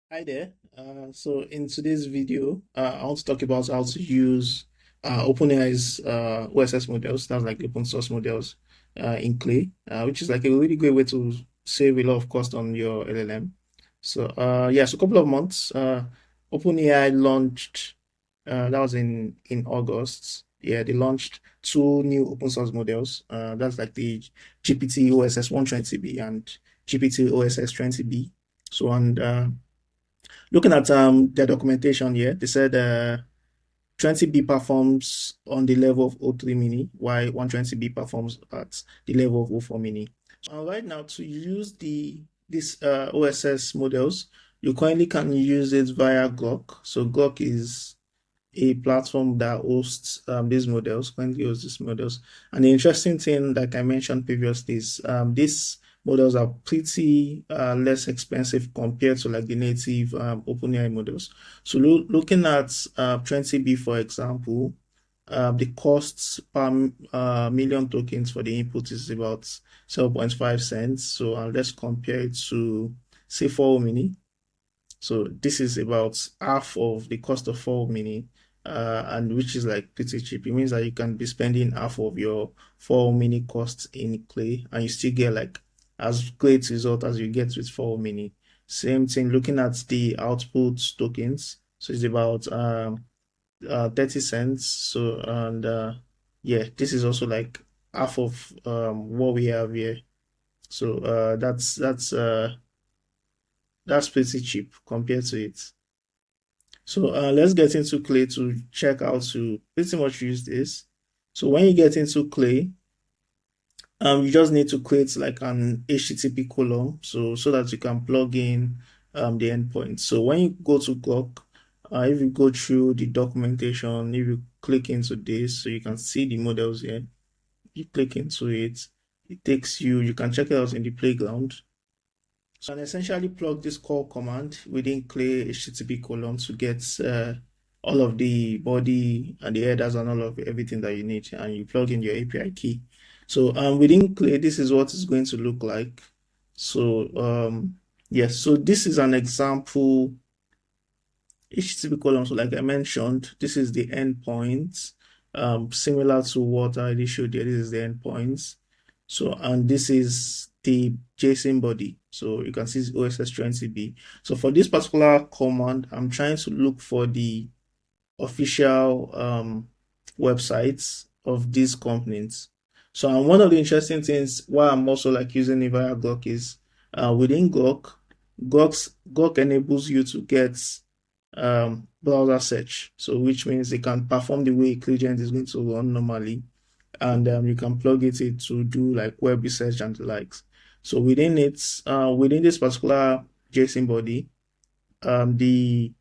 Hi there. So in today's video, I want to talk about how to use OpenAI's OSS models, that's like open source models in Clay, which is like a really great way to save a lot of cost on your LLM. So yeah, so a couple of months, OpenAI launched, that was in August. Yeah, they launched two new open source models. That's like the GPT OSS-120B and GPT OSS-20B. So and looking at their documentation here, they said 20B performs on the level of O3 mini, while 120B performs at the level of O4 mini. So right now, to use these OSS models, you currently can use it via Grok. So Grok is a platform that hosts these models, currently hosts these models. And the interesting thing, like I mentioned previously, is these models are pretty less expensive compared to like the native OpenAI models. So looking at 20B, for example, the costs per million tokens for the input is about 0.5 cents. So let's compare it to say 4 mini. So this is about half of the cost of 4 mini, and which is like pretty cheap. It means that you can be spending half of your 4 mini costs in Clay, and you still get like as great result as you get with 4 mini. Same thing looking at the output tokens. So it's about 30 cents. So and yeah, this is also like half of what we have here. So that's pretty cheap compared to it. So let's get into Clay to check how to pretty much use this. So when you get into Clay, you just need to create like an HTTP column so that you can plug in the endpoint. So when you go to Grok, if you go through the documentation, if you click into this, so you can see the models here. You click into it, it takes you. You can check it out in the playground. So I can essentially plug this call command within Clay HTTP column to get all of the body and the headers and all of everything that you need, and you plug in your API key. So within Clay, this is what it's going to look like. So yes, so this is an example HTTP column. So like I mentioned, this is the endpoint, similar to what I already showed you. This is the endpoints. So, and this is the JSON body. So you can see it's OSS-20B. So for this particular command, I'm trying to look for the official websites of these companies. So, and one of the interesting things why I'm also like using it via Grok is within Grok enables you to get browser search. So, which means it can perform the way Claygent is going to run normally, and you can plug it in to do like web research and the likes. So within it, within this particular JSON body, the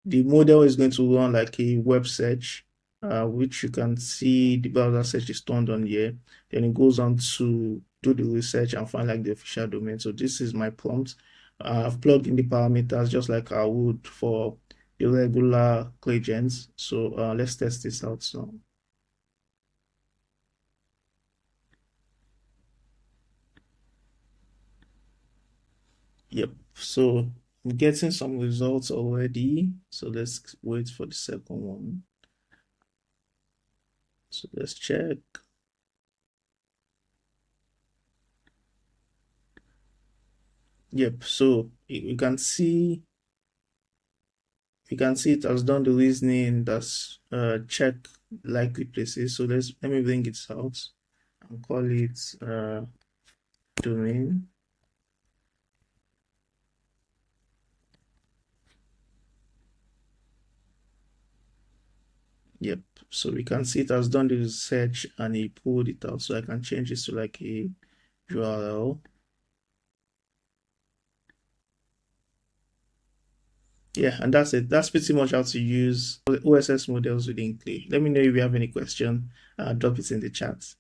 model is going to run like a web search, which you can see the browser search is turned on here. Then it goes on to do the research and find like the official domain. So this is my prompt. I've plugged in the parameters just like I would for the regular Claygents. So let's test this out. So yep. So I'm getting some results already. So let's wait for the second one. So let's check. Yep. So you can see it has done the reasoning that's check likely places. So let me bring it out and call it domain. Yep. So we can see it has done the research and he pulled it out. So I can change this to like a URL. Yeah, and that's it. That's pretty much how to use OSS models within Clay. Let me know if you have any question. Drop it in the chat.